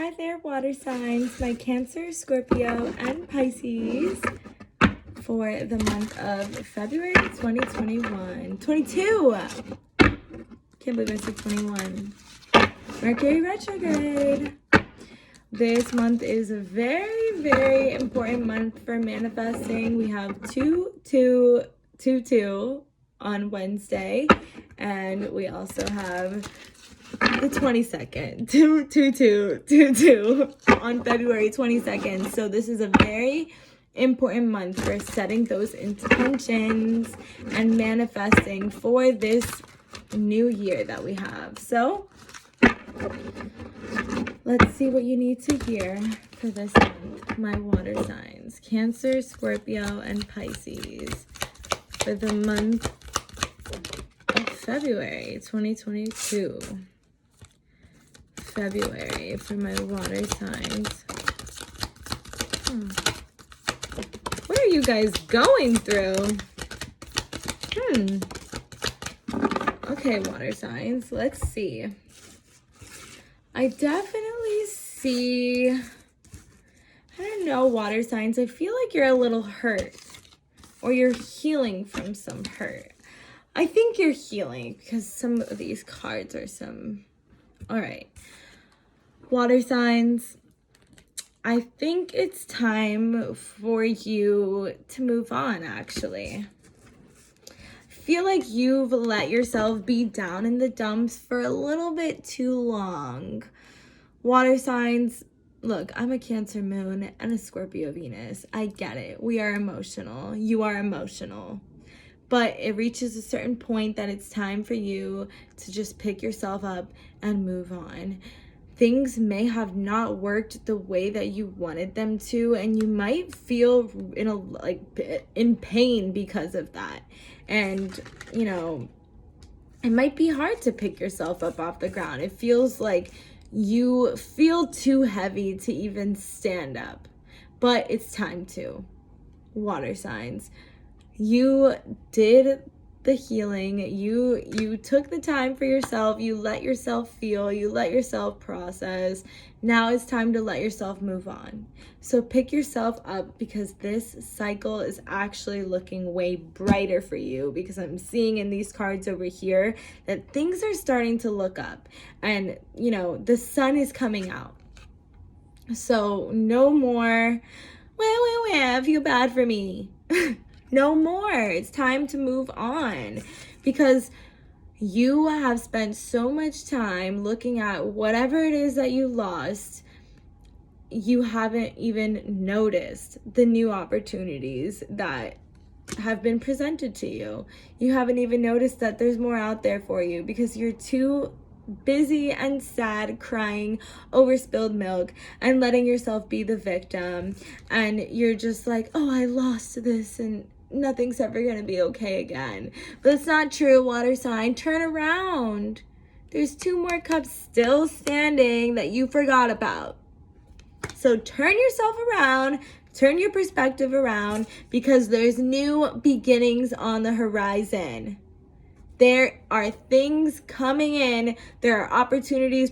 Hi there, water signs, my Cancer, Scorpio, and Pisces for the month of February 2021. 22! Can't believe I said 21. Mercury retrograde. This month is a very, very important month for manifesting. We have 2-2-2-2 on Wednesday, and we also have the 22nd, 2-2-2-2 on February 22nd. So this is a very important month for setting those intentions and manifesting for this new year that we have. So let's see what you need to hear for this month, my water signs, Cancer, Scorpio, and Pisces, for the month of February 2022. February for my water signs. What are you guys going through? Okay, water signs, let's see. I definitely see, I don't know, water signs. I feel like you're a little hurt or you're healing from some hurt. I think you're healing because some of these cards are all right. Water signs, I think it's time for you to move on, actually. I feel like you've let yourself be down in the dumps for a little bit too long. Water signs, look, I'm a Cancer moon and a Scorpio Venus. I get it. We are emotional. You are emotional. But it reaches a certain point that it's time for you to just pick yourself up and move on. Things may have not worked the way that you wanted them to, and you might feel in pain because of that. And, you know, it might be hard to pick yourself up off the ground. It feels like you feel too heavy to even stand up. But it's time to. Water signs. You did the healing. You took the time for yourself. You let yourself feel. You let yourself process. Now it's time to let yourself move on. So pick yourself up, because this cycle is actually looking way brighter for you, because I'm seeing in these cards over here that things are starting to look up, and you know, the sun is coming out. So no more, I feel bad for me. No more. It's time to move on, because you have spent so much time looking at whatever it is that you lost. You haven't even noticed the new opportunities that have been presented to you. You haven't even noticed that there's more out there for you, because you're too busy and sad crying over spilled milk and letting yourself be the victim. And you're just like, oh, I lost this and nothing's ever gonna be okay again. But it's not true, water sign. Turn around. There's 2 more cups still standing that you forgot about. So turn yourself around, turn your perspective around, because there's new beginnings on the horizon. There are things coming in. There are opportunities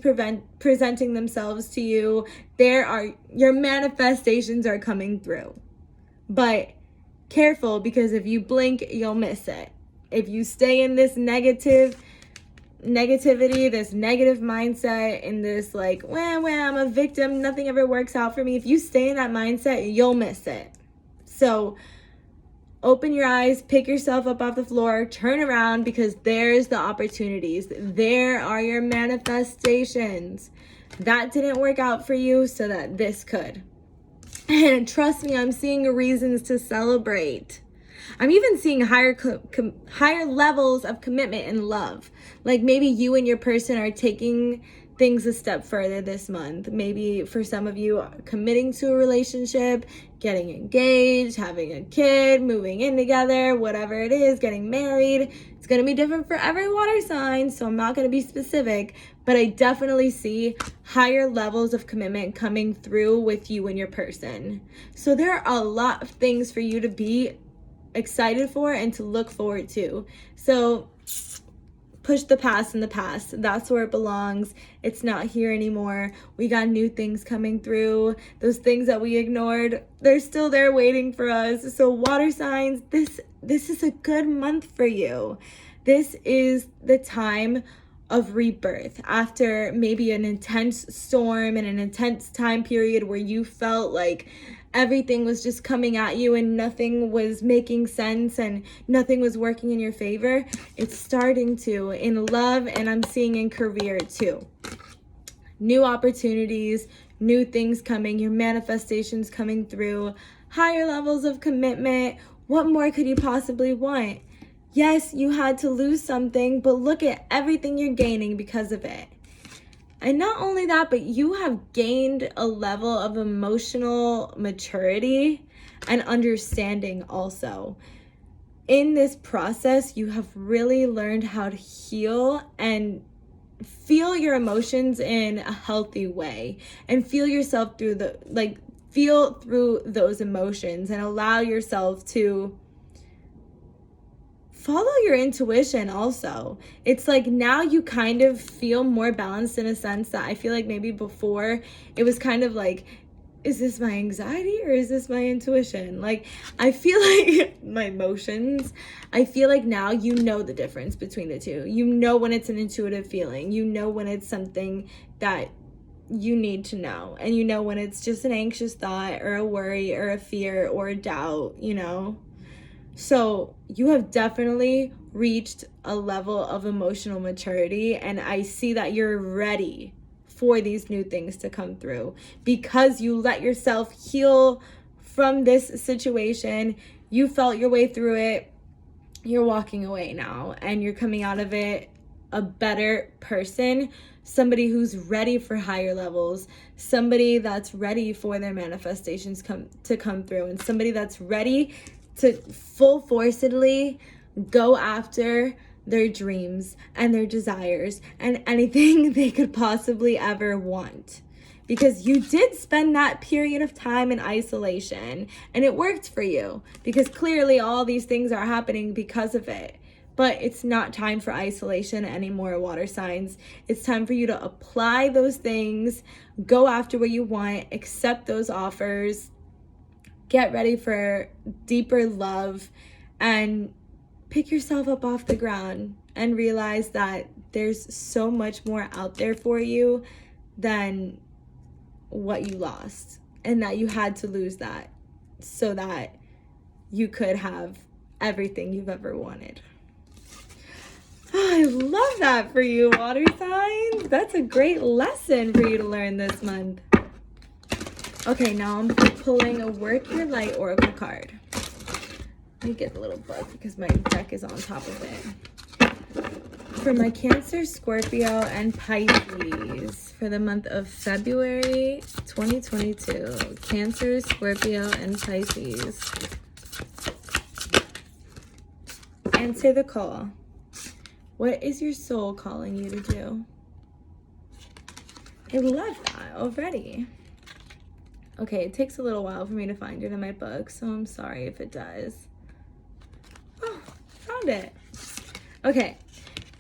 presenting themselves to you. Your manifestations are coming through. But careful, because if you blink, you'll miss it. If you stay in this negativity, this negative mindset, in this like, I'm a victim, nothing ever works out for me. If you stay in that mindset, you'll miss it. So open your eyes, pick yourself up off the floor, turn around, because there's the opportunities. There are your manifestations. That didn't work out for you, so that this could. And trust me, I'm seeing reasons to celebrate. I'm even seeing higher levels of commitment and love. Like maybe you and your person are taking things a step further this month. Maybe for some of you, committing to a relationship, getting engaged, having a kid, moving in together, whatever it is, getting married. It's going to be different for every water sign, so I'm not going to be specific, but I definitely see higher levels of commitment coming through with you and your person. So there are a lot of things for you to be excited for and to look forward to. So push the past in the past. That's where it belongs. It's not here anymore. We got new things coming through. Those things that we ignored, they're still there waiting for us. So water signs, this is a good month for you. This is the time of rebirth after maybe an intense storm and an intense time period where you felt like everything was just coming at you and nothing was making sense and nothing was working in your favor. It's starting to in love, and I'm seeing in career too. New opportunities, new things coming, your manifestations coming through, higher levels of commitment. What more could you possibly want? Yes, you had to lose something, but look at everything you're gaining because of it. And not only that, but you have gained a level of emotional maturity and understanding also. In this process, you have really learned how to heal and feel your emotions in a healthy way and feel yourself through feel through those emotions and allow yourself to follow your intuition also. It's like now you kind of feel more balanced in a sense that I feel like maybe before it was kind of like, is this my anxiety or is this my intuition? Like, I feel like my emotions, I feel like now you know the difference between the two. You know when it's an intuitive feeling. You know when it's something that you need to know. And you know when it's just an anxious thought or a worry or a fear or a doubt, you know? So you have definitely reached a level of emotional maturity, and I see that you're ready for these new things to come through because you let yourself heal from this situation. You felt your way through it. You're walking away now, and you're coming out of it a better person, somebody who's ready for higher levels, somebody that's ready for their manifestations to come through, and somebody that's ready to full forcedly go after their dreams and their desires and anything they could possibly ever want. Because you did spend that period of time in isolation and it worked for you because clearly all these things are happening because of it. But it's not time for isolation anymore, water signs. It's time for you to apply those things, go after what you want, accept those offers, get ready for deeper love, and pick yourself up off the ground and realize that there's so much more out there for you than what you lost, and that you had to lose that so that you could have everything you've ever wanted. Oh, I love that for you, water signs. That's a great lesson for you to learn this month. Okay, now I'm pulling a Work Your Light Oracle card. Let me get a little book because my deck is on top of it. For my Cancer, Scorpio, and Pisces for the month of February 2022. Cancer, Scorpio, and Pisces. Answer the call. What is your soul calling you to do? I love that already. Okay, it takes a little while for me to find it in my book, so I'm sorry if it does. Oh, found it. Okay,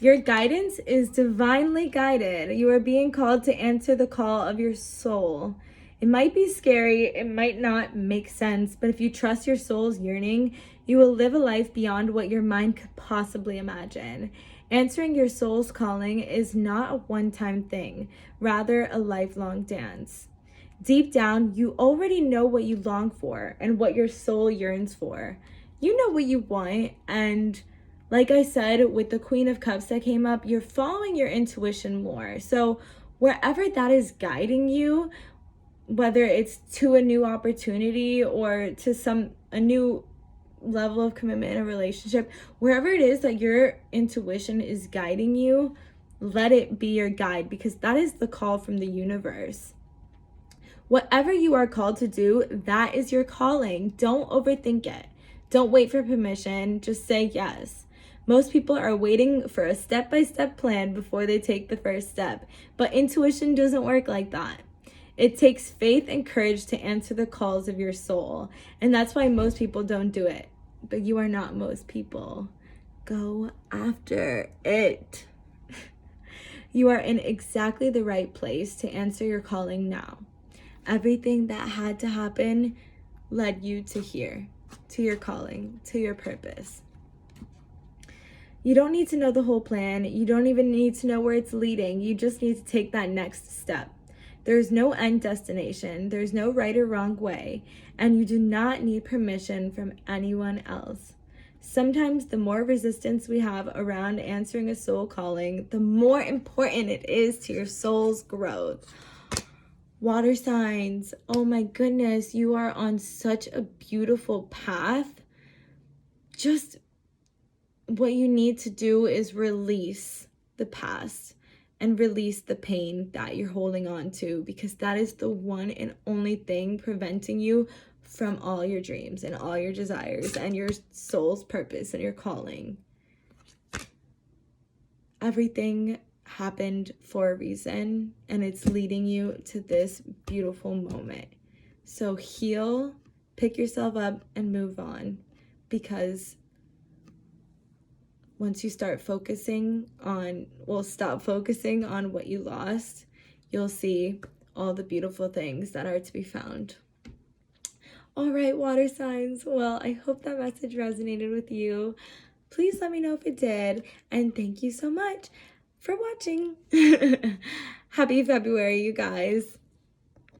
your guidance is divinely guided. You are being called to answer the call of your soul. It might be scary, it might not make sense, but if you trust your soul's yearning, you will live a life beyond what your mind could possibly imagine. Answering your soul's calling is not a one-time thing, rather a lifelong dance. Deep down, you already know what you long for and what your soul yearns for. You know what you want, and like I said, with the Queen of Cups that came up, you're following your intuition more. So wherever that is guiding you, whether it's to a new opportunity or to a new level of commitment in a relationship, wherever it is that your intuition is guiding you, let it be your guide, because that is the call from the universe. Whatever you are called to do, that is your calling. Don't overthink it. Don't wait for permission. Just say yes. Most people are waiting for a step-by-step plan before they take the first step, but intuition doesn't work like that. It takes faith and courage to answer the calls of your soul, and that's why most people don't do it. But you are not most people. Go after it. You are in exactly the right place to answer your calling now. Everything that had to happen led you to here, to your calling, to your purpose. You don't need to know the whole plan. You don't even need to know where it's leading. You just need to take that next step. There's no end destination. There's no right or wrong way. And you do not need permission from anyone else. Sometimes the more resistance we have around answering a soul calling, the more important it is to your soul's growth. Water signs, oh my goodness, you are on such a beautiful path. Just what you need to do is release the past and release the pain that you're holding on to, because that is the one and only thing preventing you from all your dreams and all your desires and your soul's purpose and your calling. Everything happened for a reason, and it's leading you to this beautiful moment. So heal, pick yourself up, and move on, because once you start focusing on, stop focusing on what you lost, you'll see all the beautiful things that are to be found. All right, water signs. Well, I hope that message resonated with you. Please let me know if it did. And thank you so much for watching. Happy February, you guys.